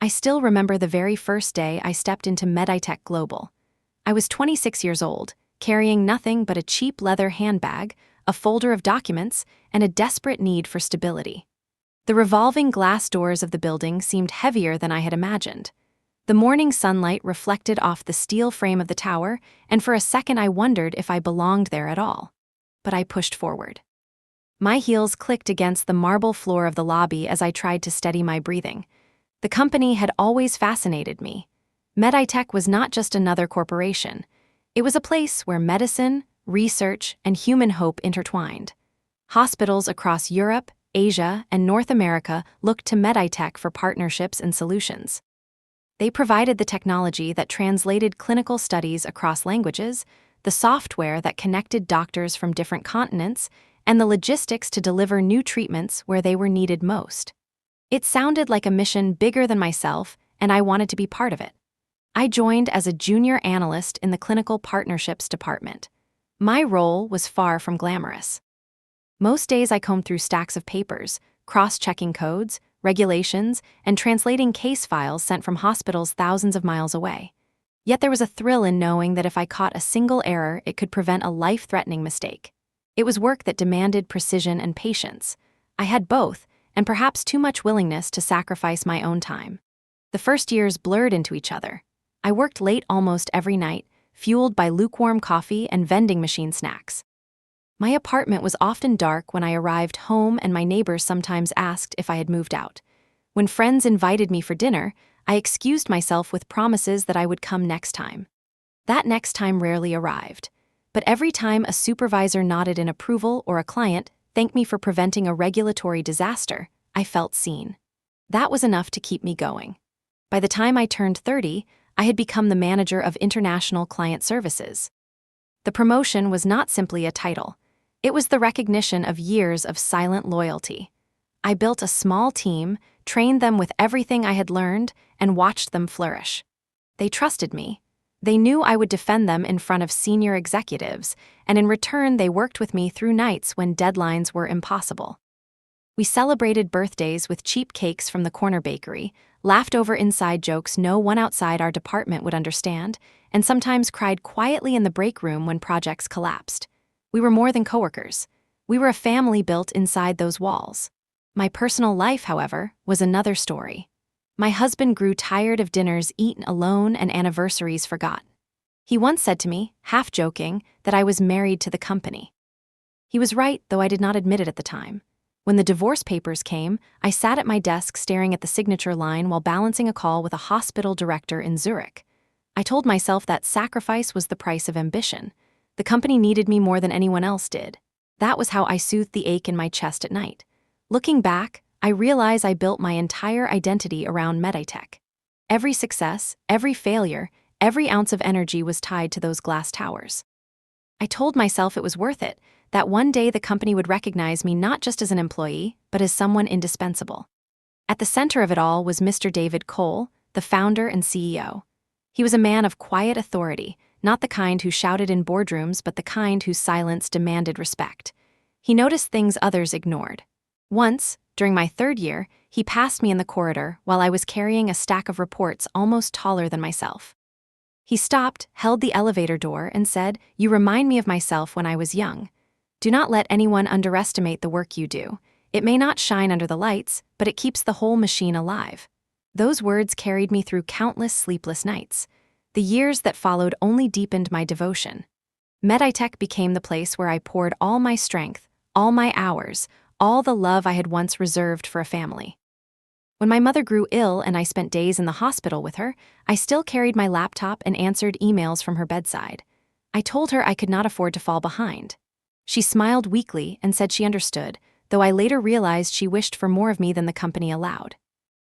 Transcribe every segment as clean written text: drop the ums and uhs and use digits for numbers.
I still remember the very first day I stepped into Meditech Global. I was 26 years old, carrying nothing but a cheap leather handbag, a folder of documents, and a desperate need for stability. The revolving glass doors of the building seemed heavier than I had imagined. The morning sunlight reflected off the steel frame of the tower, and for a second I wondered if I belonged there at all. But I pushed forward. My heels clicked against the marble floor of the lobby as I tried to steady my breathing. The company had always fascinated me. Meditech was not just another corporation. It was a place where medicine, research, and human hope intertwined. Hospitals across Europe, Asia, and North America looked to Meditech for partnerships and solutions. They provided the technology that translated clinical studies across languages, the software that connected doctors from different continents, and the logistics to deliver new treatments where they were needed most. It sounded like a mission bigger than myself, and I wanted to be part of it. I joined as a junior analyst in the clinical partnerships department. My role was far from glamorous. Most days I combed through stacks of papers, cross-checking codes, regulations, and translating case files sent from hospitals thousands of miles away. Yet there was a thrill in knowing that if I caught a single error, it could prevent a life-threatening mistake. It was work that demanded precision and patience. I had both, and perhaps too much willingness to sacrifice my own time. The first years blurred into each other. I worked late almost every night, fueled by lukewarm coffee and vending machine snacks. My apartment was often dark when I arrived home, and my neighbors sometimes asked if I had moved out. When friends invited me for dinner, I excused myself with promises that I would come next time. That next time rarely arrived. But every time a supervisor nodded in approval or a client thanked me for preventing a regulatory disaster, I felt seen. That was enough to keep me going. By the time I turned 30, I had become the manager of international client services. The promotion was not simply a title. It was the recognition of years of silent loyalty. I built a small team, trained them with everything I had learned, and watched them flourish. They trusted me. They knew I would defend them in front of senior executives, and in return they worked with me through nights when deadlines were impossible. We celebrated birthdays with cheap cakes from the corner bakery, laughed over inside jokes no one outside our department would understand, and sometimes cried quietly in the break room when projects collapsed. We were more than coworkers. We were a family built inside those walls. My personal life, however, was another story. My husband grew tired of dinners eaten alone and anniversaries forgot. He once said to me, half joking, that I was married to the company. He was right, though I did not admit it at the time. When the divorce papers came, I sat at my desk staring at the signature line while balancing a call with a hospital director in Zurich. I told myself that sacrifice was the price of ambition. The company needed me more than anyone else did. That was how I soothed the ache in my chest at night. Looking back, I realize I built my entire identity around Meditech. Every success, every failure, every ounce of energy was tied to those glass towers. I told myself it was worth it, that one day the company would recognize me not just as an employee, but as someone indispensable. At the center of it all was Mr. David Cole, the founder and CEO. He was a man of quiet authority, not the kind who shouted in boardrooms, but the kind whose silence demanded respect. He noticed things others ignored. Once, during my third year, he passed me in the corridor while I was carrying a stack of reports almost taller than myself. He stopped, held the elevator door, and said, "You remind me of myself when I was young. Do not let anyone underestimate the work you do. It may not shine under the lights, but it keeps the whole machine alive." Those words carried me through countless sleepless nights. The years that followed only deepened my devotion. Meditech became the place where I poured all my strength, all my hours, all the love I had once reserved for a family. When my mother grew ill and I spent days in the hospital with her, I still carried my laptop and answered emails from her bedside. I told her I could not afford to fall behind. She smiled weakly and said she understood, though I later realized she wished for more of me than the company allowed.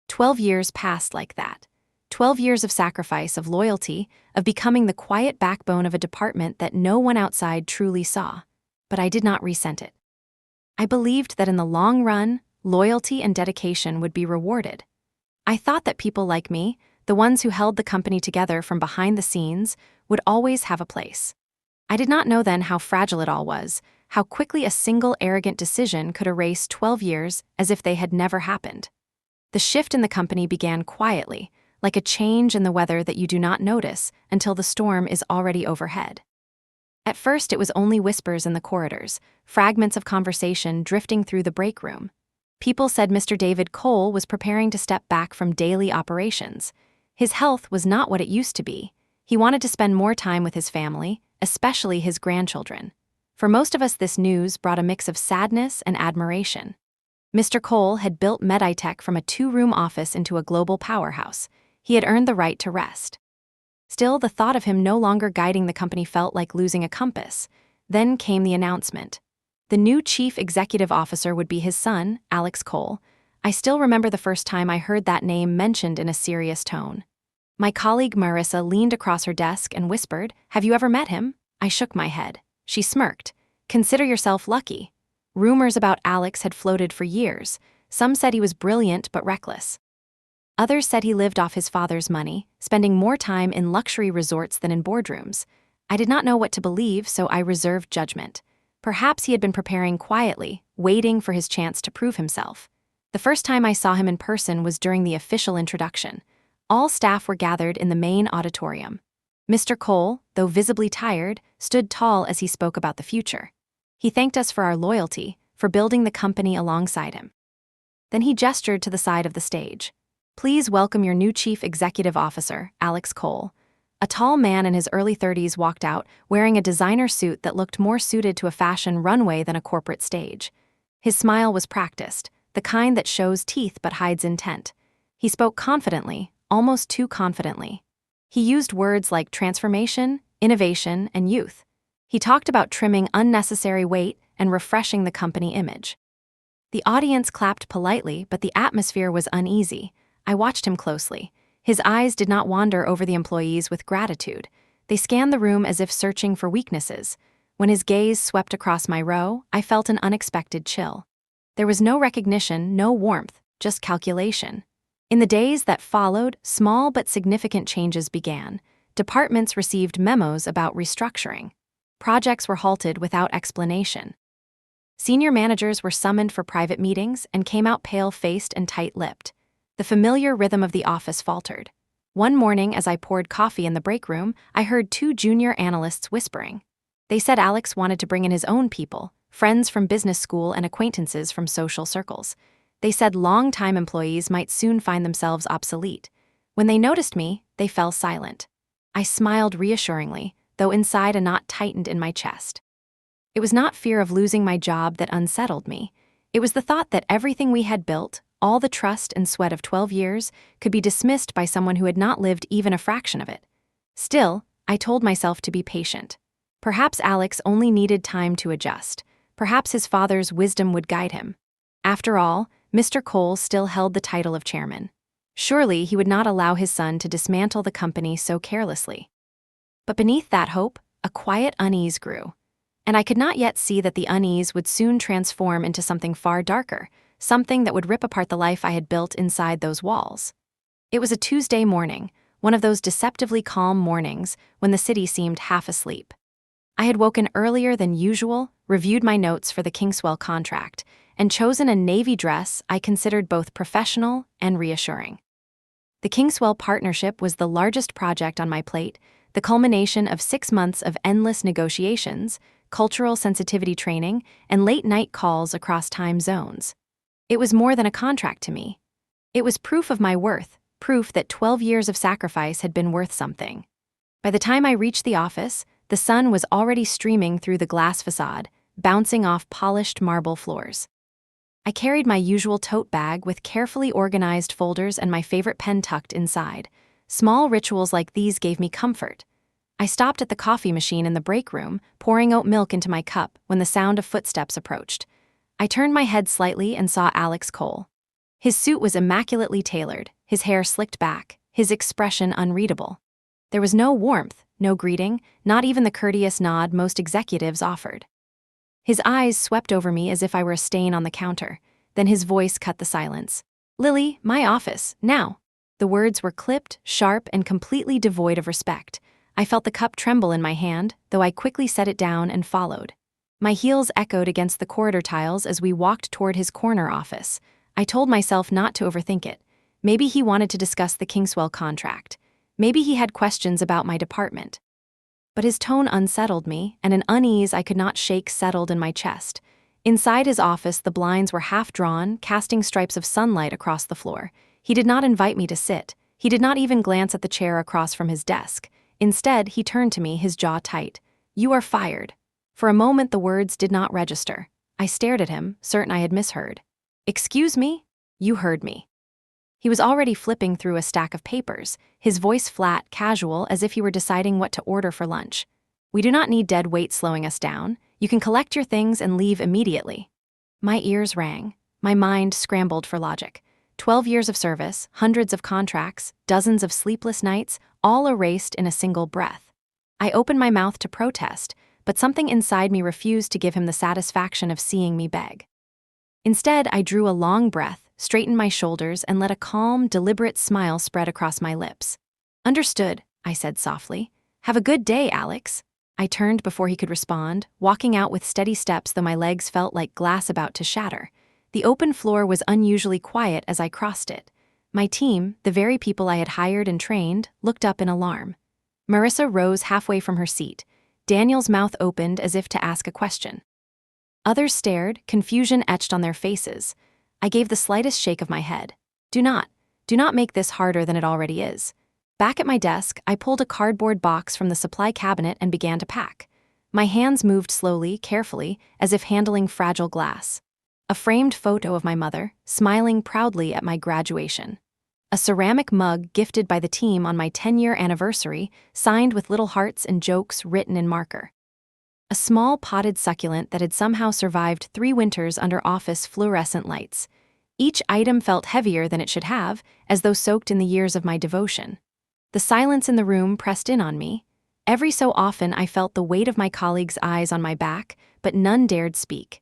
12 years passed like that. 12 years of sacrifice, of loyalty, of becoming the quiet backbone of a department that no one outside truly saw. But I did not resent it. I believed that in the long run, loyalty and dedication would be rewarded. I thought that people like me, the ones who held the company together from behind the scenes, would always have a place. I did not know then how fragile it all was, how quickly a single arrogant decision could erase 12 years as if they had never happened. The shift in the company began quietly, like a change in the weather that you do not notice until the storm is already overhead. At first, it was only whispers in the corridors, fragments of conversation drifting through the break room. People said Mr. David Cole was preparing to step back from daily operations. His health was not what it used to be. He wanted to spend more time with his family, especially his grandchildren. For most of us, this news brought a mix of sadness and admiration. Mr. Cole had built Meditech from a 2-room office into a global powerhouse. He had earned the right to rest. Still, the thought of him no longer guiding the company felt like losing a compass. Then came the announcement. The new chief executive officer would be his son, Alex Cole. I still remember the first time I heard that name mentioned in a serious tone. My colleague Marissa leaned across her desk and whispered, "Have you ever met him?" I shook my head. She smirked. "Consider yourself lucky." Rumors about Alex had floated for years. Some said he was brilliant but reckless. Others said he lived off his father's money, spending more time in luxury resorts than in boardrooms. I did not know what to believe, so I reserved judgment. Perhaps he had been preparing quietly, waiting for his chance to prove himself. The first time I saw him in person was during the official introduction. All staff were gathered in the main auditorium. Mr. Cole, though visibly tired, stood tall as he spoke about the future. He thanked us for our loyalty, for building the company alongside him. Then he gestured to the side of the stage. "Please welcome your new chief executive officer, Alex Cole." A tall man in his early 30s walked out, wearing a designer suit that looked more suited to a fashion runway than a corporate stage. His smile was practiced, the kind that shows teeth but hides intent. He spoke confidently, almost too confidently. He used words like transformation, innovation, and youth. He talked about trimming unnecessary weight and refreshing the company image. The audience clapped politely, but the atmosphere was uneasy. I watched him closely. His eyes did not wander over the employees with gratitude. They scanned the room as if searching for weaknesses. When his gaze swept across my row, I felt an unexpected chill. There was no recognition, no warmth, just calculation. In the days that followed, small but significant changes began. Departments received memos about restructuring. Projects were halted without explanation. Senior managers were summoned for private meetings and came out pale-faced and tight-lipped. The familiar rhythm of the office faltered. One morning, as I poured coffee in the break room, I heard 2 junior analysts whispering. They said Alex wanted to bring in his own people, friends from business school and acquaintances from social circles. They said long-time employees might soon find themselves obsolete. When they noticed me, they fell silent. I smiled reassuringly, though inside a knot tightened in my chest. It was not fear of losing my job that unsettled me. It was the thought that everything we had built, all the trust and sweat of 12 years, could be dismissed by someone who had not lived even a fraction of it. Still, I told myself to be patient. Perhaps Alex only needed time to adjust. Perhaps his father's wisdom would guide him. After all, Mr. Cole still held the title of chairman. Surely he would not allow his son to dismantle the company so carelessly. But beneath that hope, a quiet unease grew. And I could not yet see that the unease would soon transform into something far darker, something that would rip apart the life I had built inside those walls. It was a Tuesday morning, one of those deceptively calm mornings when the city seemed half asleep. I had woken earlier than usual, reviewed my notes for the Kingswell contract, and chosen a navy dress I considered both professional and reassuring. The Kingswell partnership was the largest project on my plate, the culmination of 6 months of endless negotiations, cultural sensitivity training, and late-night calls across time zones. It was more than a contract to me. It was proof of my worth, proof that 12 years of sacrifice had been worth something. By the time I reached the office, the sun was already streaming through the glass façade, bouncing off polished marble floors. I carried my usual tote bag with carefully organized folders and my favorite pen tucked inside. Small rituals like these gave me comfort. I stopped at the coffee machine in the break room, pouring oat milk into my cup when the sound of footsteps approached. I turned my head slightly and saw Alex Cole. His suit was immaculately tailored, his hair slicked back, his expression unreadable. There was no warmth, no greeting, not even the courteous nod most executives offered. His eyes swept over me as if I were a stain on the counter. Then his voice cut the silence. "Lily, my office, now." The words were clipped, sharp, and completely devoid of respect. I felt the cup tremble in my hand, though I quickly set it down and followed. My heels echoed against the corridor tiles as we walked toward his corner office. I told myself not to overthink it. Maybe he wanted to discuss the Kingswell contract. Maybe he had questions about my department. But his tone unsettled me, and an unease I could not shake settled in my chest. Inside his office, the blinds were half drawn, casting stripes of sunlight across the floor. He did not invite me to sit. He did not even glance at the chair across from his desk. Instead, he turned to me, his jaw tight. "You are fired." For a moment, the words did not register. I stared at him, certain I had misheard. "Excuse me?" "You heard me." He was already flipping through a stack of papers, his voice flat, casual, as if he were deciding what to order for lunch. "We do not need dead weight slowing us down. You can collect your things and leave immediately." My ears rang. My mind scrambled for logic. 12 years of service, hundreds of contracts, dozens of sleepless nights, all erased in a single breath. I opened my mouth to protest, but something inside me refused to give him the satisfaction of seeing me beg. Instead, I drew a long breath, straightened my shoulders, and let a calm, deliberate smile spread across my lips. "Understood," I said softly. "Have a good day, Alex." I turned before he could respond, walking out with steady steps though my legs felt like glass about to shatter. The open floor was unusually quiet as I crossed it. My team, the very people I had hired and trained, looked up in alarm. Marissa rose halfway from her seat. Daniel's mouth opened as if to ask a question. Others stared, confusion etched on their faces. I gave the slightest shake of my head. Do not make this harder than it already is." Back at my desk, I pulled a cardboard box from the supply cabinet and began to pack. My hands moved slowly, carefully, as if handling fragile glass. A framed photo of my mother, smiling proudly at my graduation. A ceramic mug gifted by the team on my 10-year anniversary, signed with little hearts and jokes written in marker. A small potted succulent that had somehow survived 3 winters under office fluorescent lights. Each item felt heavier than it should have, as though soaked in the years of my devotion. The silence in the room pressed in on me. Every so often I felt the weight of my colleagues' eyes on my back, but none dared speak.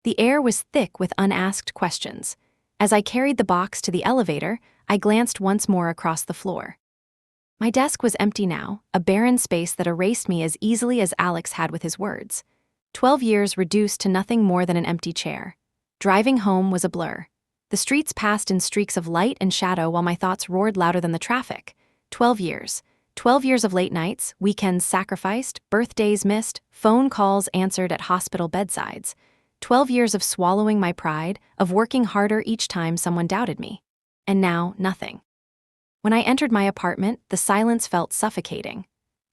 The air was thick with unasked questions. As I carried the box to the elevator, I glanced once more across the floor. My desk was empty now, a barren space that erased me as easily as Alex had with his words. 12 years reduced to nothing more than an empty chair. Driving home was a blur. The streets passed in streaks of light and shadow while my thoughts roared louder than the traffic. 12 years. 12 years of late nights, weekends sacrificed, birthdays missed, phone calls answered at hospital bedsides. 12 years of swallowing my pride, of working harder each time someone doubted me. And now, nothing. When I entered my apartment, the silence felt suffocating.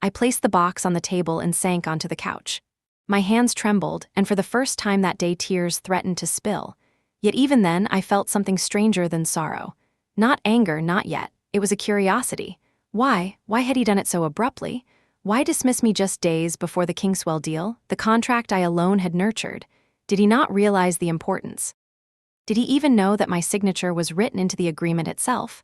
I placed the box on the table and sank onto the couch. My hands trembled, and for the first time that day tears threatened to spill. Yet even then, I felt something stranger than sorrow. Not anger, not yet. It was a curiosity. Why had he done it so abruptly? Why dismiss me just days before the Kingswell deal, the contract I alone had nurtured? Did he not realize the importance? Did he even know that my signature was written into the agreement itself?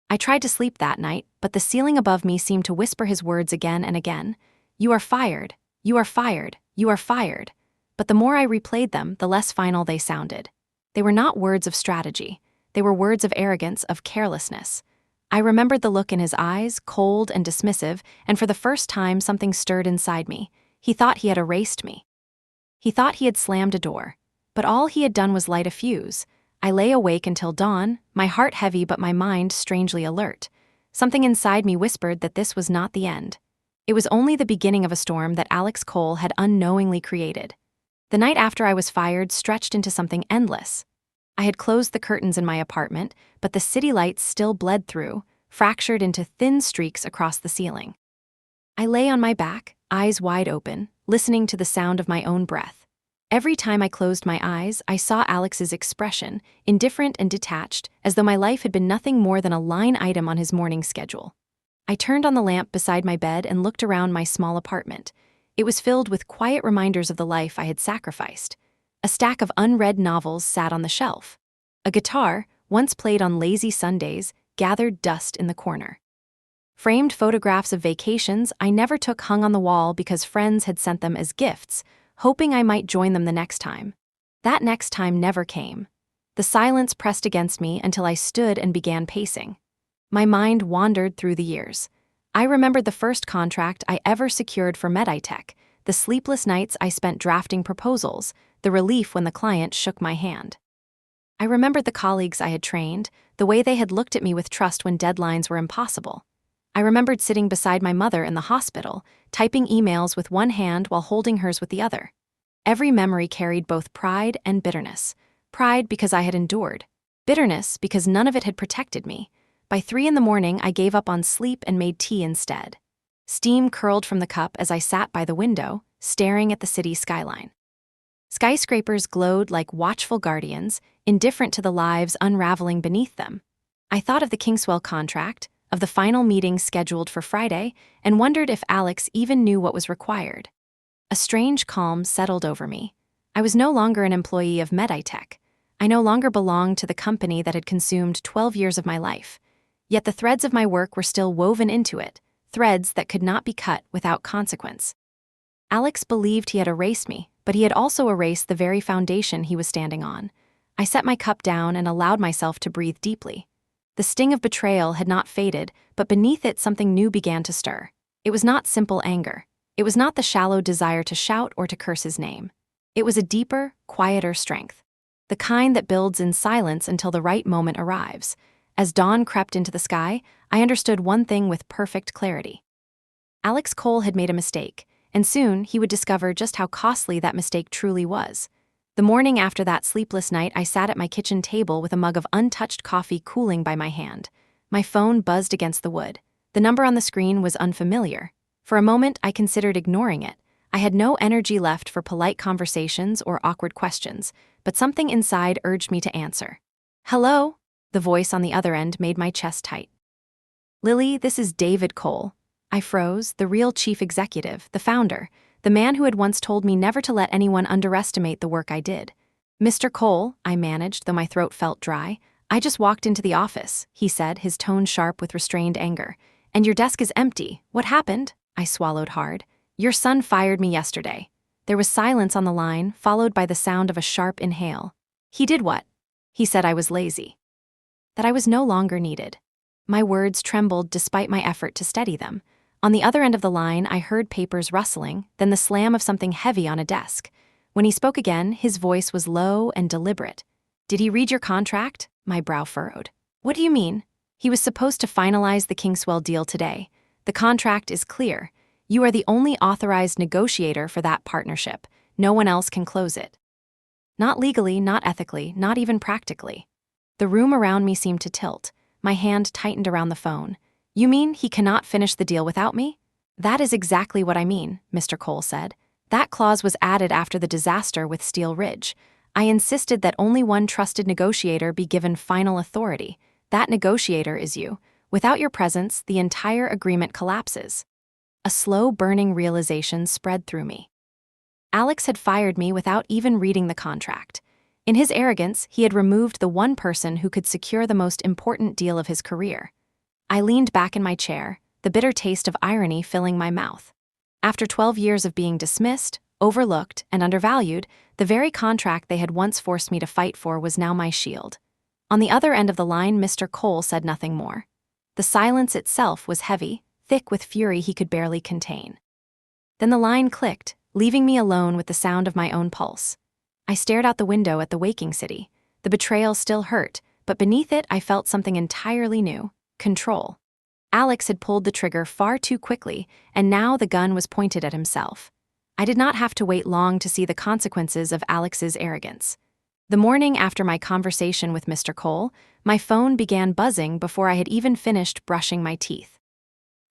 I tried to sleep that night, but the ceiling above me seemed to whisper his words again and again. "You are fired. You are fired. You are fired." But the more I replayed them, the less final they sounded. They were not words of strategy. They were words of arrogance, of carelessness. I remembered the look in his eyes, cold and dismissive, and for the first time something stirred inside me. He thought he had erased me. He thought he had slammed a door. But all he had done was light a fuse. I lay awake until dawn, my heart heavy but my mind strangely alert. Something inside me whispered that this was not the end. It was only the beginning of a storm that Alex Cole had unknowingly created. The night after I was fired stretched into something endless. I had closed the curtains in my apartment, but the city lights still bled through, fractured into thin streaks across the ceiling. I lay on my back, eyes wide open, listening to the sound of my own breath. Every time I closed my eyes, I saw Alex's expression, indifferent and detached, as though my life had been nothing more than a line item on his morning schedule. I turned on the lamp beside my bed and looked around my small apartment. It was filled with quiet reminders of the life I had sacrificed. A stack of unread novels sat on the shelf. A guitar, once played on lazy Sundays, gathered dust in the corner. Framed photographs of vacations I never took hung on the wall because friends had sent them as gifts, hoping I might join them the next time. That next time never came. The silence pressed against me until I stood and began pacing. My mind wandered through the years. I remembered the first contract I ever secured for Meditech, the sleepless nights I spent drafting proposals, the relief when the client shook my hand. I remembered the colleagues I had trained, the way they had looked at me with trust when deadlines were impossible. I remembered sitting beside my mother in the hospital, typing emails with one hand while holding hers with the other. Every memory carried both pride and bitterness. Pride because I had endured. Bitterness because none of it had protected me. By 3 a.m, I gave up on sleep and made tea instead. Steam curled from the cup as I sat by the window, staring at the city skyline. Skyscrapers glowed like watchful guardians, indifferent to the lives unraveling beneath them. I thought of the Kingswell contract, of the final meeting scheduled for Friday, and wondered if Alex even knew what was required. A strange calm settled over me. I was no longer an employee of Meditech. I no longer belonged to the company that had consumed 12 years of my life. Yet the threads of my work were still woven into it, threads that could not be cut without consequence. Alex believed he had erased me, but he had also erased the very foundation he was standing on. I set my cup down and allowed myself to breathe deeply. The sting of betrayal had not faded, but beneath it something new began to stir. It was not simple anger. It was not the shallow desire to shout or to curse his name. It was a deeper, quieter strength. The kind that builds in silence until the right moment arrives. As dawn crept into the sky, I understood one thing with perfect clarity. Alex Cole had made a mistake, and soon he would discover just how costly that mistake truly was. The morning after that sleepless night, I sat at my kitchen table with a mug of untouched coffee cooling by my hand. My phone buzzed against the wood. The number on the screen was unfamiliar. For a moment, I considered ignoring it. I had no energy left for polite conversations or awkward questions, but something inside urged me to answer. "Hello?" The voice on the other end made my chest tight. "Lily, this is David Cole." I froze, the real chief executive, the founder, the man who had once told me never to let anyone underestimate the work I did. "Mr. Cole," I managed, though my throat felt dry. "I just walked into the office," he said, his tone sharp with restrained anger. "And your desk is empty. What happened?" I swallowed hard. "Your son fired me yesterday." There was silence on the line, followed by the sound of a sharp inhale. "He did what?" "He said I was lazy. That I was no longer needed." My words trembled despite my effort to steady them. On the other end of the line, I heard papers rustling, then the slam of something heavy on a desk. When he spoke again, his voice was low and deliberate. "Did he read your contract?" My brow furrowed. "What do you mean?" "He was supposed to finalize the Kingswell deal today. The contract is clear. You are the only authorized negotiator for that partnership. No one else can close it." Not legally, not ethically, not even practically. The room around me seemed to tilt. My hand tightened around the phone. "You mean he cannot finish the deal without me?" "That is exactly what I mean," Mr. Cole said. "That clause was added after the disaster with Steel Ridge. I insisted that only one trusted negotiator be given final authority. That negotiator is you. Without your presence, the entire agreement collapses." A slow burning realization spread through me. Alex had fired me without even reading the contract. In his arrogance, he had removed the one person who could secure the most important deal of his career. I leaned back in my chair, the bitter taste of irony filling my mouth. After 12 years of being dismissed, overlooked, and undervalued, the very contract they had once forced me to fight for was now my shield. On the other end of the line, Mr. Cole said nothing more. The silence itself was heavy, thick with fury he could barely contain. Then the line clicked, leaving me alone with the sound of my own pulse. I stared out the window at the waking city. The betrayal still hurt, but beneath it I felt something entirely new: control. Alex had pulled the trigger far too quickly, and now the gun was pointed at himself. I did not have to wait long to see the consequences of Alex's arrogance. The morning after my conversation with Mr. Cole, my phone began buzzing before I had even finished brushing my teeth.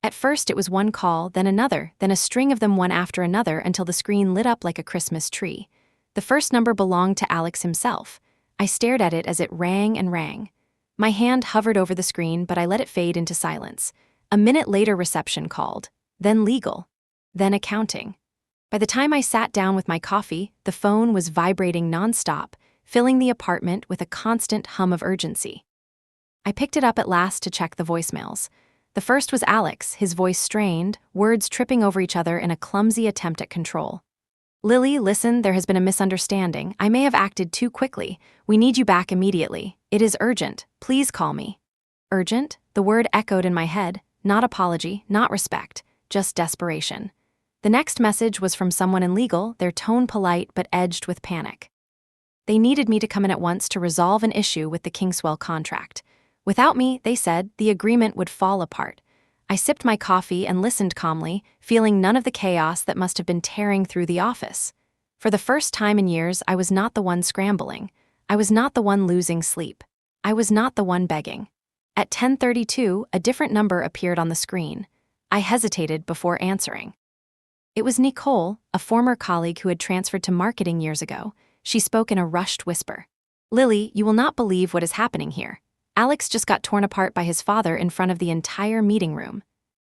At first it was one call, then another, then a string of them one after another until the screen lit up like a Christmas tree. The first number belonged to Alex himself. I stared at it as it rang and rang. My hand hovered over the screen, but I let it fade into silence. A minute later, reception called, then legal, then accounting. By the time I sat down with my coffee, the phone was vibrating nonstop, filling the apartment with a constant hum of urgency. I picked it up at last to check the voicemails. The first was Alex, his voice strained, words tripping over each other in a clumsy attempt at control. "Lily, listen, there has been a misunderstanding. I may have acted too quickly. We need you back immediately. It is urgent. Please call me." Urgent? The word echoed in my head. Not apology, not respect, just desperation. The next message was from someone in legal, their tone polite but edged with panic. They needed me to come in at once to resolve an issue with the Kingswell contract. Without me, they said, the agreement would fall apart. I sipped my coffee and listened calmly, feeling none of the chaos that must have been tearing through the office. For the first time in years, I was not the one scrambling. I was not the one losing sleep. I was not the one begging. At 10:32, a different number appeared on the screen. I hesitated before answering. It was Nicole, a former colleague who had transferred to marketing years ago. She spoke in a rushed whisper. "Lily, you will not believe what is happening here. Alex just got torn apart by his father in front of the entire meeting room."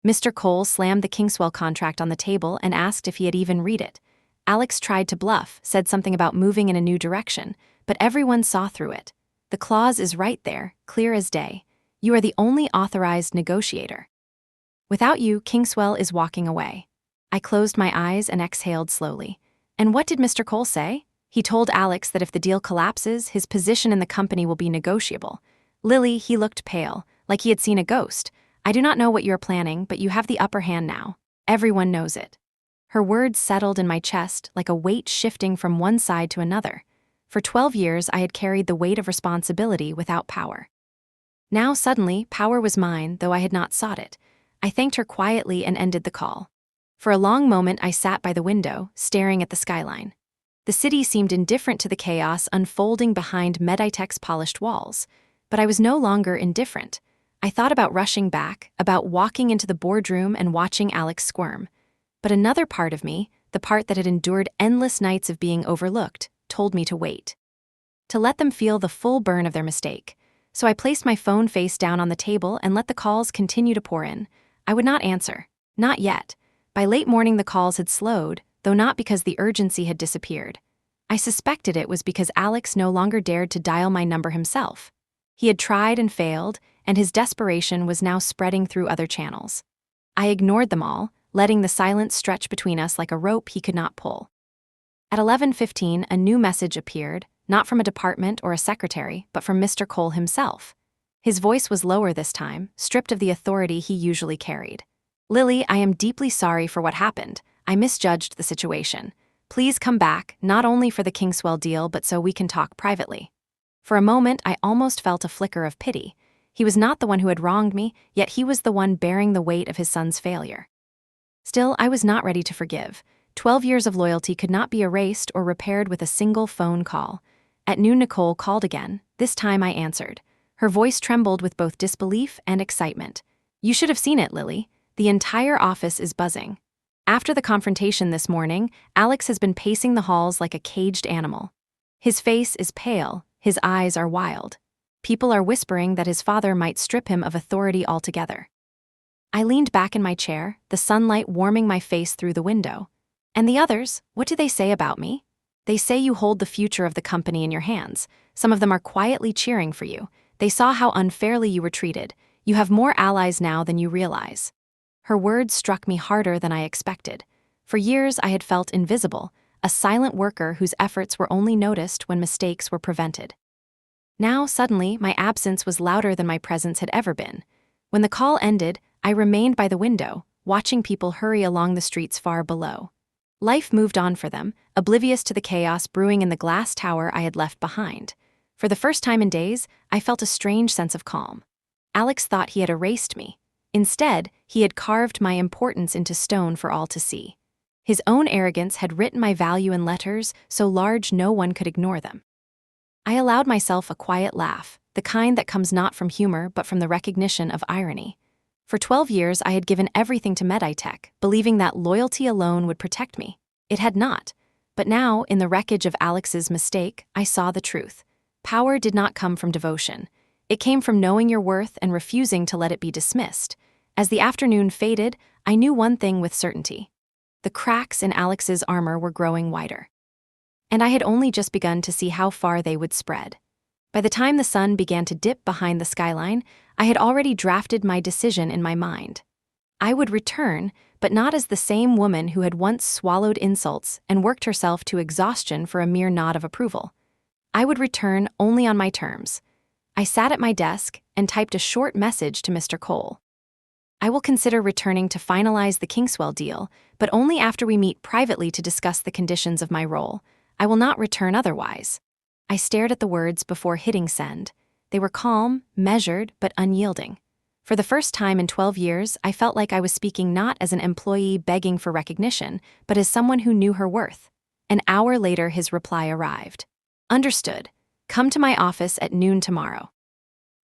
Mr. Cole slammed the Kingswell contract on the table and asked if he had even read it. Alex tried to bluff, said something about moving in a new direction, but everyone saw through it. The clause is right there, clear as day. You are the only authorized negotiator. Without you, Kingswell is walking away. I closed my eyes and exhaled slowly. And what did Mr. Cole say? He told Alex that if the deal collapses, his position in the company will be negotiable. Lily, he looked pale, like he had seen a ghost. "I do not know what you are planning, but you have the upper hand now. Everyone knows it." Her words settled in my chest like a weight shifting from one side to another. For 12 years, I had carried the weight of responsibility without power. Now suddenly, power was mine, though I had not sought it. I thanked her quietly and ended the call. For a long moment, I sat by the window, staring at the skyline. The city seemed indifferent to the chaos unfolding behind Meditech's polished walls. But I was no longer indifferent. I thought about rushing back, about walking into the boardroom and watching Alex squirm. But another part of me, the part that had endured endless nights of being overlooked, told me to wait. To let them feel the full burn of their mistake. So I placed my phone face down on the table and let the calls continue to pour in. I would not answer. Not yet. By late morning the calls had slowed, though not because the urgency had disappeared. I suspected it was because Alex no longer dared to dial my number himself. He had tried and failed, and his desperation was now spreading through other channels. I ignored them all, letting the silence stretch between us like a rope he could not pull. At 11:15, a new message appeared, not from a department or a secretary, but from Mr. Cole himself. His voice was lower this time, stripped of the authority he usually carried. "Lily, I am deeply sorry for what happened. I misjudged the situation. Please come back, not only for the Kingswell deal, but so we can talk privately." For a moment, I almost felt a flicker of pity. He was not the one who had wronged me, yet he was the one bearing the weight of his son's failure. Still, I was not ready to forgive. 12 years of loyalty could not be erased or repaired with a single phone call. At noon, Nicole called again. This time I answered. Her voice trembled with both disbelief and excitement. "You should have seen it, Lily. The entire office is buzzing. After the confrontation this morning, Alex has been pacing the halls like a caged animal. His face is pale, his eyes are wild. People are whispering that his father might strip him of authority altogether." I leaned back in my chair, the sunlight warming my face through the window. "And the others, what do they say about me? They say you hold the future of the company in your hands. Some of them are quietly cheering for you. They saw how unfairly you were treated. You have more allies now than you realize." Her words struck me harder than I expected. For years I had felt invisible, a silent worker whose efforts were only noticed when mistakes were prevented. Now, suddenly, my absence was louder than my presence had ever been. When the call ended, I remained by the window, watching people hurry along the streets far below. Life moved on for them, oblivious to the chaos brewing in the glass tower I had left behind. For the first time in days, I felt a strange sense of calm. Alex thought he had erased me. Instead, he had carved my importance into stone for all to see. His own arrogance had written my value in letters so large no one could ignore them. I allowed myself a quiet laugh, the kind that comes not from humor but from the recognition of irony. For 12 years, I had given everything to Meditech, believing that loyalty alone would protect me. It had not. But now, in the wreckage of Alex's mistake, I saw the truth. Power did not come from devotion. It came from knowing your worth and refusing to let it be dismissed. As the afternoon faded, I knew one thing with certainty. The cracks in Alex's armor were growing wider. And I had only just begun to see how far they would spread. By the time the sun began to dip behind the skyline, I had already drafted my decision in my mind. I would return, but not as the same woman who had once swallowed insults and worked herself to exhaustion for a mere nod of approval. I would return only on my terms. I sat at my desk and typed a short message to Mr. Cole. "I will consider returning to finalize the Kingswell deal, but only after we meet privately to discuss the conditions of my role. I will not return otherwise." I stared at the words before hitting send. They were calm, measured, but unyielding. For the first time in 12 years, I felt like I was speaking not as an employee begging for recognition, but as someone who knew her worth. An hour later, his reply arrived. Understood. Come to my office at noon tomorrow.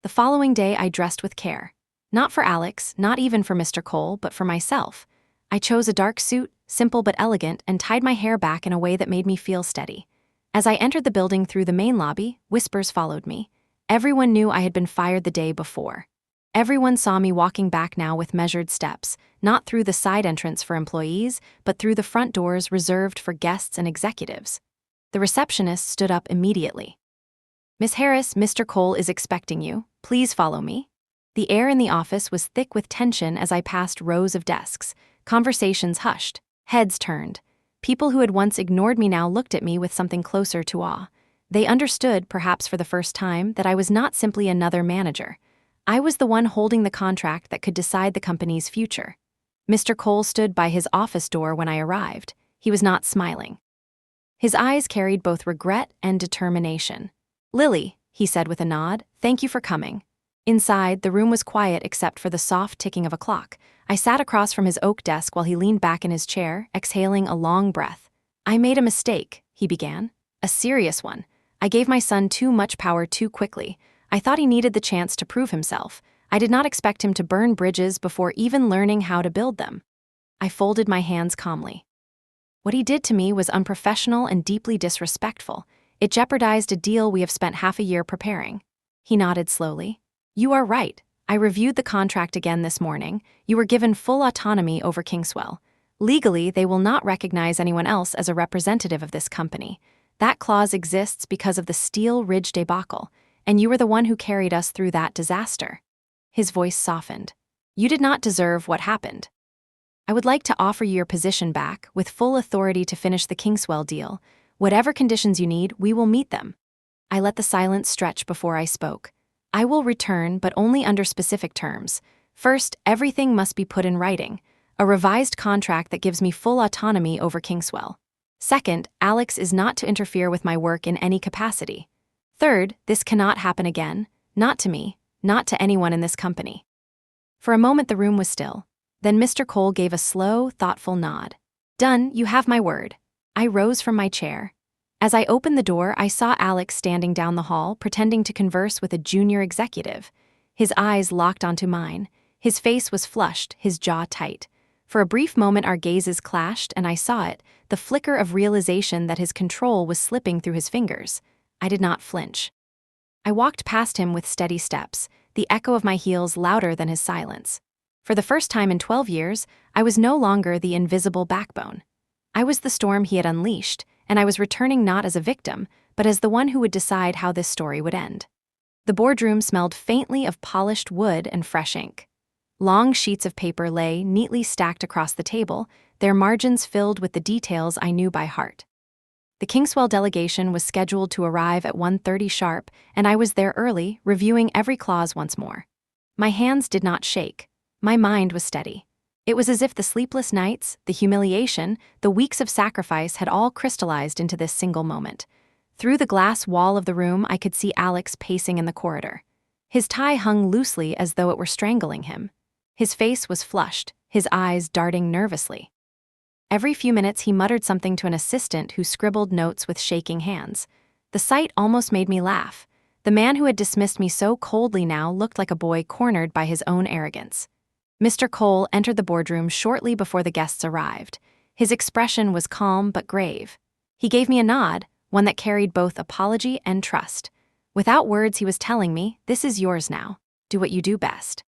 The following day, I dressed with care. Not for Alex, not even for Mr. Cole, but for myself. I chose a dark suit, simple but elegant, and tied my hair back in a way that made me feel steady. As I entered the building through the main lobby, whispers followed me. Everyone knew I had been fired the day before. Everyone saw me walking back now with measured steps, not through the side entrance for employees, but through the front doors reserved for guests and executives. The receptionist stood up immediately. Miss Harris, Mr. Cole is expecting you. Please follow me. The air in the office was thick with tension as I passed rows of desks. Conversations hushed. Heads turned. People who had once ignored me now looked at me with something closer to awe. They understood, perhaps for the first time, that I was not simply another manager. I was the one holding the contract that could decide the company's future. Mr. Cole stood by his office door when I arrived. He was not smiling. His eyes carried both regret and determination. Lily, he said with a nod, thank you for coming. Inside, the room was quiet except for the soft ticking of a clock. I sat across from his oak desk while he leaned back in his chair, exhaling a long breath. I made a mistake, he began. A serious one. I gave my son too much power too quickly. I thought he needed the chance to prove himself. I did not expect him to burn bridges before even learning how to build them. I folded my hands calmly. What he did to me was unprofessional and deeply disrespectful. It jeopardized a deal we have spent half a year preparing. He nodded slowly. You are right. I reviewed the contract again this morning. You were given full autonomy over Kingswell. Legally, they will not recognize anyone else as a representative of this company. That clause exists because of the Steel Ridge debacle, and you were the one who carried us through that disaster. His voice softened. You did not deserve what happened. I would like to offer you your position back, with full authority to finish the Kingswell deal. Whatever conditions you need, we will meet them. I let the silence stretch before I spoke. I will return, but only under specific terms. First, everything must be put in writing. A revised contract that gives me full autonomy over Kingswell. Second, Alex is not to interfere with my work in any capacity. Third, this cannot happen again. Not to me, not to anyone in this company. For a moment the room was still. Then Mr. Cole gave a slow, thoughtful nod. Done, you have my word. I rose from my chair. As I opened the door, I saw Alex standing down the hall, pretending to converse with a junior executive. His eyes locked onto mine. His face was flushed, his jaw tight. For a brief moment our gazes clashed, and I saw it, the flicker of realization that his control was slipping through his fingers. I did not flinch. I walked past him with steady steps, the echo of my heels louder than his silence. For the first time in 12 years, I was no longer the invisible backbone. I was the storm he had unleashed, and I was returning not as a victim, but as the one who would decide how this story would end. The boardroom smelled faintly of polished wood and fresh ink. Long sheets of paper lay neatly stacked across the table, their margins filled with the details I knew by heart. The Kingswell delegation was scheduled to arrive at 1:30 sharp, and I was there early, reviewing every clause once more. My hands did not shake. My mind was steady. It was as if the sleepless nights, the humiliation, the weeks of sacrifice had all crystallized into this single moment. Through the glass wall of the room, I could see Alex pacing in the corridor. His tie hung loosely as though it were strangling him. His face was flushed, his eyes darting nervously. Every few minutes he muttered something to an assistant who scribbled notes with shaking hands. The sight almost made me laugh. The man who had dismissed me so coldly now looked like a boy cornered by his own arrogance. Mr. Cole entered the boardroom shortly before the guests arrived. His expression was calm but grave. He gave me a nod, one that carried both apology and trust. Without words, he was telling me, "This is yours now. Do what you do best."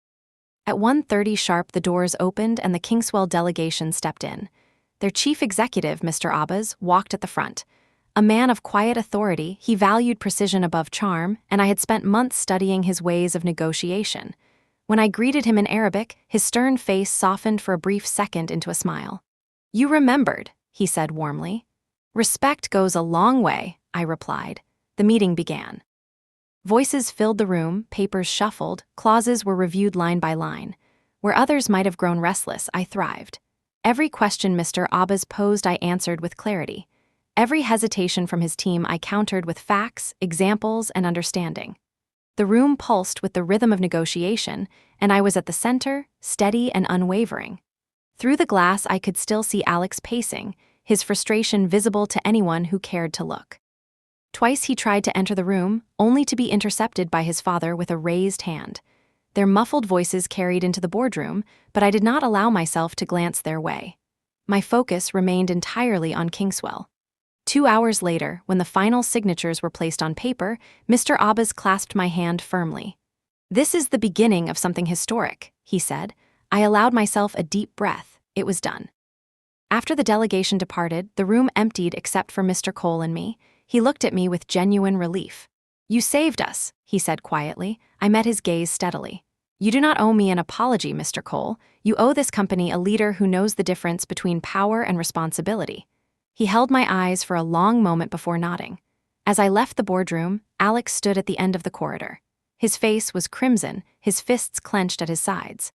At 1:30 sharp, the doors opened and the Kingswell delegation stepped in. Their chief executive, Mr. Abbas, walked at the front. A man of quiet authority, he valued precision above charm, and I had spent months studying his ways of negotiation. When I greeted him in Arabic, his stern face softened for a brief second into a smile. "You remembered," he said warmly. "Respect goes a long way," I replied. The meeting began. Voices filled the room, papers shuffled, clauses were reviewed line by line. Where others might have grown restless, I thrived. Every question Mr. Abbas posed I answered with clarity. Every hesitation from his team I countered with facts, examples, and understanding. The room pulsed with the rhythm of negotiation, and I was at the center, steady and unwavering. Through the glass, I could still see Alex pacing, his frustration visible to anyone who cared to look. Twice he tried to enter the room, only to be intercepted by his father with a raised hand. Their muffled voices carried into the boardroom, but I did not allow myself to glance their way. My focus remained entirely on Kingswell. 2 hours later, when the final signatures were placed on paper, Mr. Abbas clasped my hand firmly. "This is the beginning of something historic," he said. I allowed myself a deep breath. It was done. After the delegation departed, the room emptied except for Mr. Cole and me. He looked at me with genuine relief. "You saved us," he said quietly. I met his gaze steadily. "You do not owe me an apology, Mr. Cole. You owe this company a leader who knows the difference between power and responsibility." He held my eyes for a long moment before nodding. As I left the boardroom, Alex stood at the end of the corridor. His face was crimson, his fists clenched at his sides.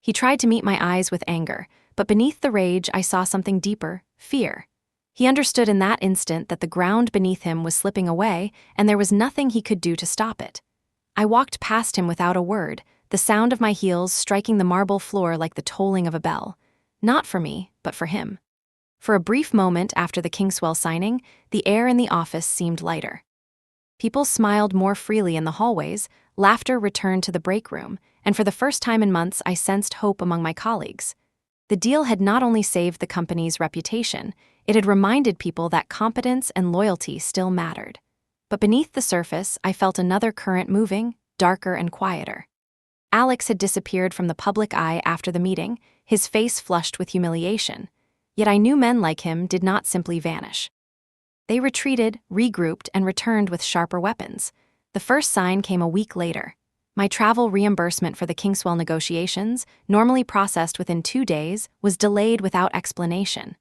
He tried to meet my eyes with anger, but beneath the rage I saw something deeper, fear. He understood in that instant that the ground beneath him was slipping away, and there was nothing he could do to stop it. I walked past him without a word, the sound of my heels striking the marble floor like the tolling of a bell. Not for me, but for him. For a brief moment after the Kingswell signing, the air in the office seemed lighter. People smiled more freely in the hallways, laughter returned to the break room, and for the first time in months I sensed hope among my colleagues. The deal had not only saved the company's reputation, it had reminded people that competence and loyalty still mattered. But beneath the surface, I felt another current moving, darker and quieter. Alex had disappeared from the public eye after the meeting, his face flushed with humiliation. Yet I knew men like him did not simply vanish. They retreated, regrouped, and returned with sharper weapons. The first sign came a week later. My travel reimbursement for the Kingswell negotiations, normally processed within 2 days, was delayed without explanation.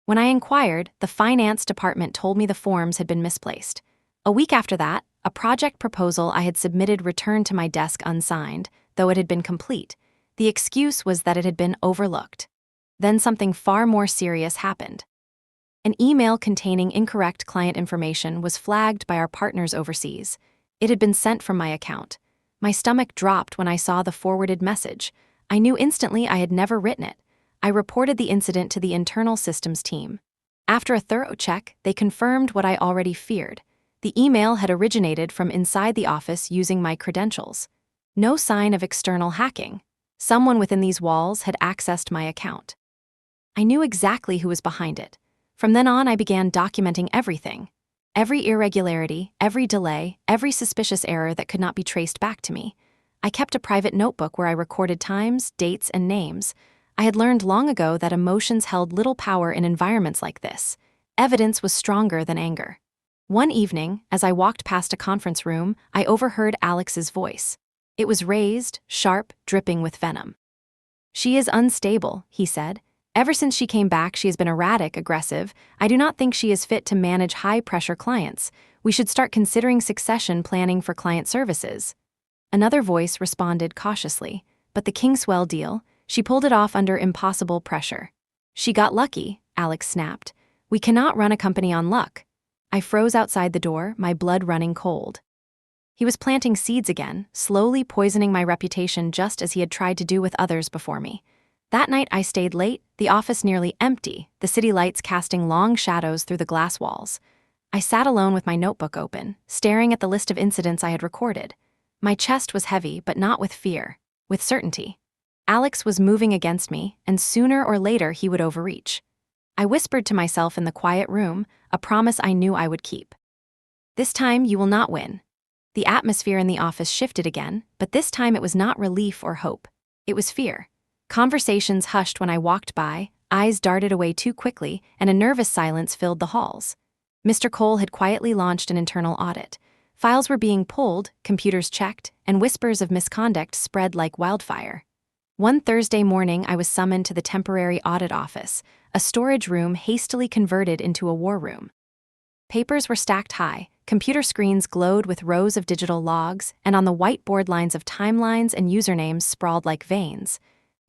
When I inquired, the finance department told me the forms had been misplaced. A week after that, a project proposal I had submitted returned to my desk unsigned, though it had been complete. The excuse was that it had been overlooked. Then something far more serious happened. An email containing incorrect client information was flagged by our partners overseas. It had been sent from my account. My stomach dropped when I saw the forwarded message. I knew instantly I had never written it. I reported the incident to the internal systems team. After a thorough check, they confirmed what I already feared. The email had originated from inside the office using my credentials. No sign of external hacking. Someone within these walls had accessed my account. I knew exactly who was behind it. From then on, I began documenting everything. Every irregularity, every delay, every suspicious error that could not be traced back to me. I kept a private notebook where I recorded times, dates, and names. I had learned long ago that emotions held little power in environments like this. Evidence was stronger than anger. One evening, as I walked past a conference room, I overheard Alex's voice. It was raised, sharp, dripping with venom. "She is unstable," he said. "Ever since she came back, she has been erratic, aggressive. I do not think she is fit to manage high-pressure clients. We should start considering succession planning for client services." Another voice responded cautiously. "But the Kingswell deal, she pulled it off under impossible pressure." "She got lucky," Alex snapped. "We cannot run a company on luck." I froze outside the door, my blood running cold. He was planting seeds again, slowly poisoning my reputation just as he had tried to do with others before me. That night I stayed late, the office nearly empty, the city lights casting long shadows through the glass walls. I sat alone with my notebook open, staring at the list of incidents I had recorded. My chest was heavy, but not with fear, with certainty. Alex was moving against me, and sooner or later he would overreach. I whispered to myself in the quiet room, a promise I knew I would keep. "This time you will not win." The atmosphere in the office shifted again, but this time it was not relief or hope. It was fear. Conversations hushed when I walked by, eyes darted away too quickly, and a nervous silence filled the halls. Mr. Cole had quietly launched an internal audit. Files were being pulled, computers checked, and whispers of misconduct spread like wildfire. One Thursday morning, I was summoned to the temporary audit office, a storage room hastily converted into a war room. Papers were stacked high, computer screens glowed with rows of digital logs, and on the whiteboard lines of timelines and usernames sprawled like veins.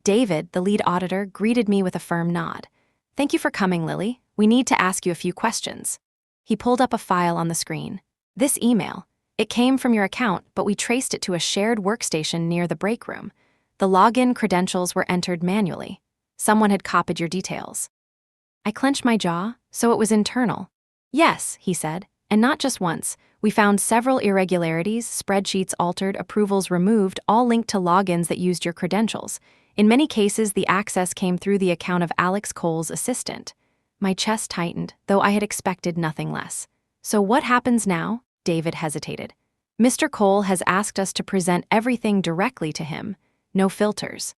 David, the lead auditor, greeted me with a firm nod. "Thank you for coming, Lily. We need to ask you a few questions. He pulled up a file on the screen. This email. It came from your account, but we traced it to a shared workstation near the break room. The login credentials were entered manually. Someone had copied your details. I clenched my jaw, so it was internal. Yes, he said, and not just once. We found several irregularities, spreadsheets altered, approvals removed, all linked to logins that used your credentials. In many cases, the access came through the account of Alex Cole's assistant. My chest tightened, though I had expected nothing less. So what happens now? David hesitated. Mr. Cole has asked us to present everything directly to him. No filters.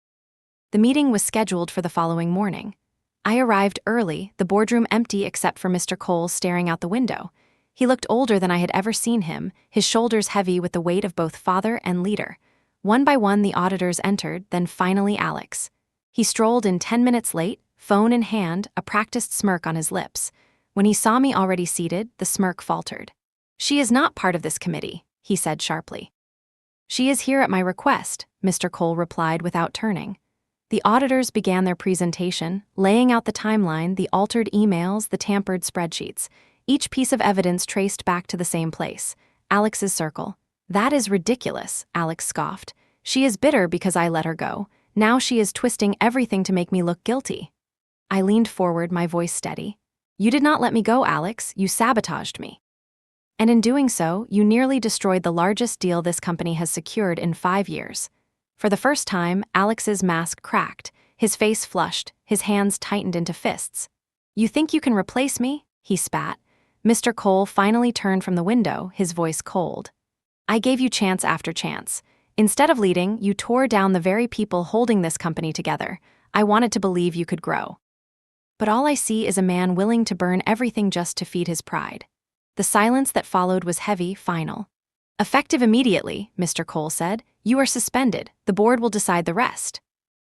The meeting was scheduled for the following morning. I arrived early, the boardroom empty except for Mr. Cole staring out the window. He looked older than I had ever seen him, his shoulders heavy with the weight of both father and leader. One by one the auditors entered, then finally Alex. He strolled in 10 minutes late, phone in hand, a practiced smirk on his lips. When he saw me already seated, the smirk faltered. She is not part of this committee, he said sharply. She is here at my request, Mr. Cole replied without turning. The auditors began their presentation, laying out the timeline, the altered emails, the tampered spreadsheets. Each piece of evidence traced back to the same place, Alex's circle. That is ridiculous, Alex scoffed. She is bitter because I let her go. Now she is twisting everything to make me look guilty. I leaned forward, my voice steady. You did not let me go, Alex. You sabotaged me. And in doing so, you nearly destroyed the largest deal this company has secured in 5 years. For the first time, Alex's mask cracked, his face flushed, his hands tightened into fists. You think you can replace me? He spat. Mr. Cole finally turned from the window, his voice cold. I gave you chance after chance. Instead of leading, you tore down the very people holding this company together. I wanted to believe you could grow. But all I see is a man willing to burn everything just to feed his pride. The silence that followed was heavy, final. Effective immediately, Mr. Cole said. You are suspended. The board will decide the rest.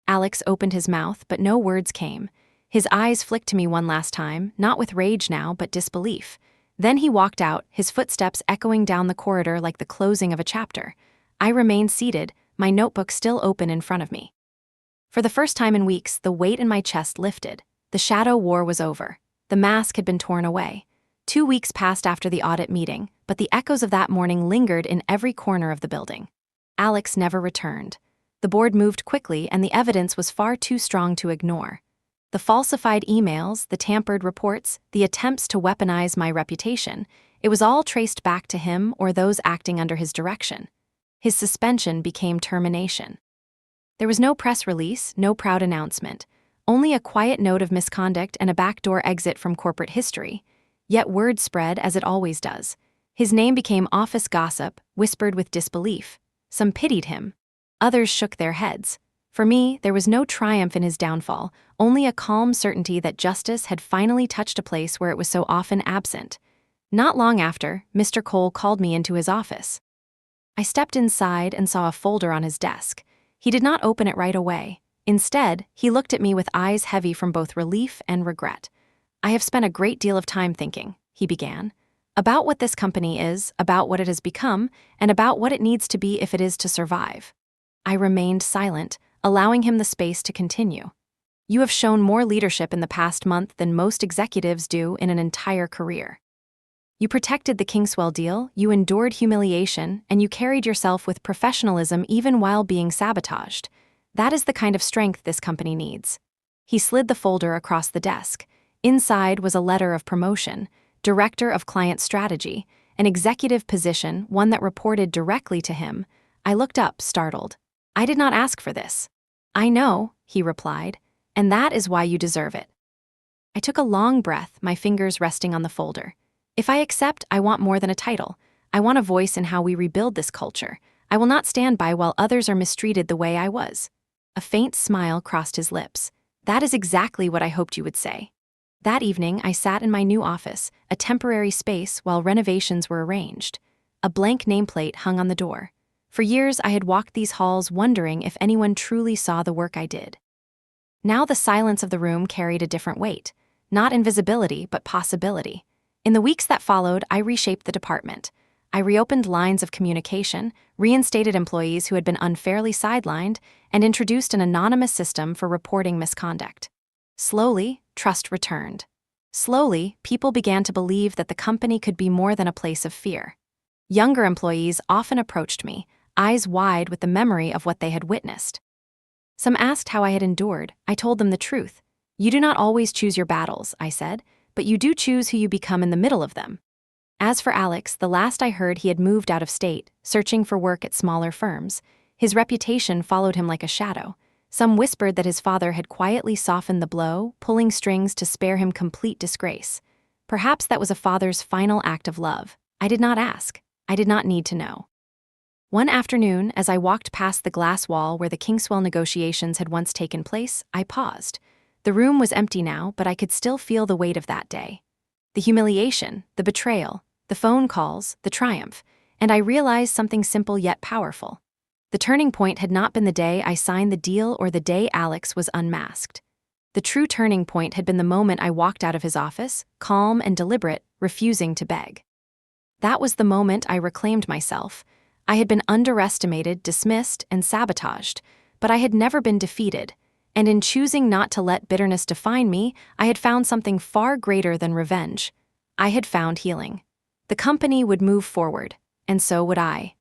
Alex opened his mouth, but no words came. His eyes flicked to me one last time, not with rage now, but disbelief. Then he walked out, his footsteps echoing down the corridor like the closing of a chapter. I remained seated, my notebook still open in front of me. For the first time in weeks, the weight in my chest lifted. The shadow war was over. The mask had been torn away. 2 weeks passed after the audit meeting, but the echoes of that morning lingered in every corner of the building. Alex never returned. The board moved quickly, and the evidence was far too strong to ignore. The falsified emails, the tampered reports, the attempts to weaponize my reputation, it was all traced back to him or those acting under his direction. His suspension became termination. There was no press release, no proud announcement, only a quiet note of misconduct and a backdoor exit from corporate history. Yet word spread as it always does. His name became office gossip, whispered with disbelief. Some pitied him. Others shook their heads. For me, there was no triumph in his downfall, only a calm certainty that justice had finally touched a place where it was so often absent. Not long after, Mr. Cole called me into his office. I stepped inside and saw a folder on his desk. He did not open it right away. Instead, he looked at me with eyes heavy from both relief and regret. I have spent a great deal of time thinking, he began, about what this company is, about what it has become, and about what it needs to be if it is to survive. I remained silent, allowing him the space to continue. You have shown more leadership in the past month than most executives do in an entire career. You protected the Kingswell deal, you endured humiliation, and you carried yourself with professionalism even while being sabotaged. That is the kind of strength this company needs. He slid the folder across the desk. Inside was a letter of promotion, Director of Client Strategy, an executive position, one that reported directly to him. I looked up, startled. I did not ask for this. I know, he replied, and that is why you deserve it. I took a long breath, my fingers resting on the folder. If I accept, I want more than a title. I want a voice in how we rebuild this culture. I will not stand by while others are mistreated the way I was. A faint smile crossed his lips. That is exactly what I hoped you would say. That evening, I sat in my new office, a temporary space while renovations were arranged. A blank nameplate hung on the door. For years, I had walked these halls wondering if anyone truly saw the work I did. Now the silence of the room carried a different weight. Not invisibility, but possibility. In the weeks that followed, I reshaped the department. I reopened lines of communication, reinstated employees who had been unfairly sidelined, and introduced an anonymous system for reporting misconduct. Slowly, trust returned. Slowly, people began to believe that the company could be more than a place of fear. Younger employees often approached me, eyes wide with the memory of what they had witnessed. Some asked how I had endured. I told them the truth. You do not always choose your battles, I said, but you do choose who you become in the middle of them. As for Alex, the last I heard, he had moved out of state, searching for work at smaller firms. His reputation followed him like a shadow. Some whispered that his father had quietly softened the blow, pulling strings to spare him complete disgrace. Perhaps that was a father's final act of love. I did not ask. I did not need to know. One afternoon, as I walked past the glass wall where the Kingswell negotiations had once taken place, I paused. The room was empty now, but I could still feel the weight of that day. The humiliation, the betrayal, the phone calls, the triumph, and I realized something simple yet powerful. The turning point had not been the day I signed the deal or the day Alex was unmasked. The true turning point had been the moment I walked out of his office, calm and deliberate, refusing to beg. That was the moment I reclaimed myself. I had been underestimated, dismissed, and sabotaged, but I had never been defeated, and in choosing not to let bitterness define me, I had found something far greater than revenge. I had found healing. The company would move forward, and so would I.